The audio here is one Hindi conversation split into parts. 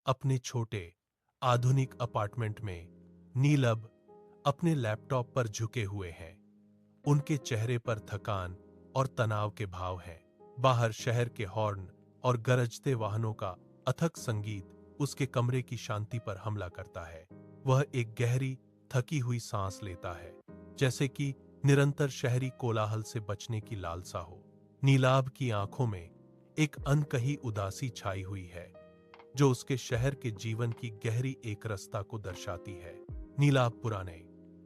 अपने छोटे आधुनिक अपार्टमेंट में नीलभ अपने लैपटॉप पर झुके हुए हैं। उनके चेहरे पर थकान और तनाव के भाव हैं। बाहर शहर के हॉर्न और गरजते वाहनों का अथक संगीत उसके कमरे की शांति पर हमला करता है। वह एक गहरी थकी हुई सांस लेता है, जैसे कि निरंतर शहरी कोलाहल से बचने की लालसा हो। नीलाभ की आंखों में एक अनकही उदासी छाई हुई है, जो उसके शहर के जीवन की गहरी एकरसता को दर्शाती है। नीलाभ पुराने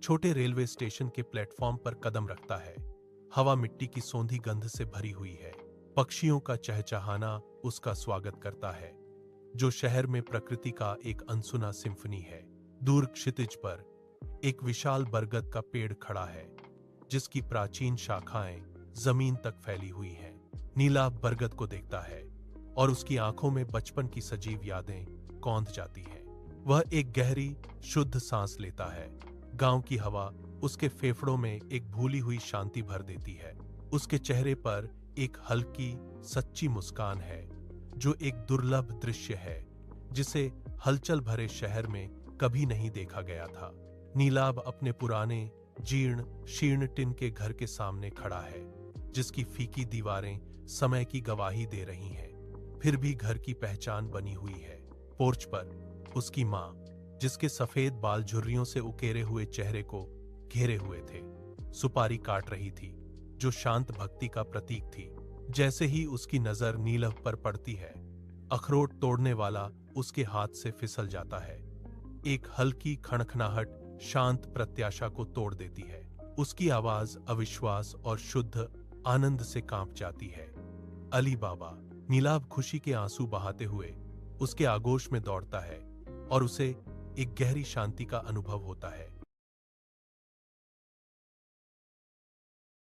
छोटे रेलवे स्टेशन के प्लेटफॉर्म पर कदम रखता है। हवा मिट्टी की सोंधी गंध से भरी हुई है। पक्षियों का चहचहाना उसका स्वागत करता है, जो शहर में प्रकृति का एक अनसुना सिम्फनी है। दूर क्षितिज पर एक विशाल बरगद का पेड़ खड़ा है, जिसकी प्राचीन शाखाएं जमीन तक फैली हुई हैं। नीलाभ बरगद को देखता है और उसकी आंखों में बचपन की सजीव यादें कौंध जाती हैं। वह एक गहरी शुद्ध सांस लेता है। गांव की हवा उसके फेफड़ों में एक भूली हुई शांति भर देती है। उसके चेहरे पर एक हल्की सच्ची मुस्कान है, जो एक दुर्लभ दृश्य है, जिसे हलचल भरे शहर में कभी नहीं देखा गया था। नीलाभ अपने पुराने जीर्ण शीर्ण टिन के घर के सामने खड़ा है, जिसकी फीकी दीवारें समय की गवाही दे रही हैं, फिर भी घर की पहचान बनी हुई है। पोर्च पर उसकी माँ, जिसके सफेद बाल झुर्रियों से उकेरे हुए चेहरे को घेरे हुए थे, सुपारी काट रही थी, जो शांत भक्ति का प्रतीक थी। जैसे ही उसकी नजर नीलभ पर पड़ती है, अखरोट तोड़ने वाला उसके हाथ से फिसल जाता है। एक हल्की खणखनाहट शांत प्रत्याशा को तोड़ देती है। उसकी आवाज अविश्वास और शुद्ध आनंद से कांप जाती है। अली बाबा। नीलाभ खुशी के आंसू बहाते हुए उसके आगोश में दौड़ता है और उसे एक गहरी शांति का अनुभव होता है।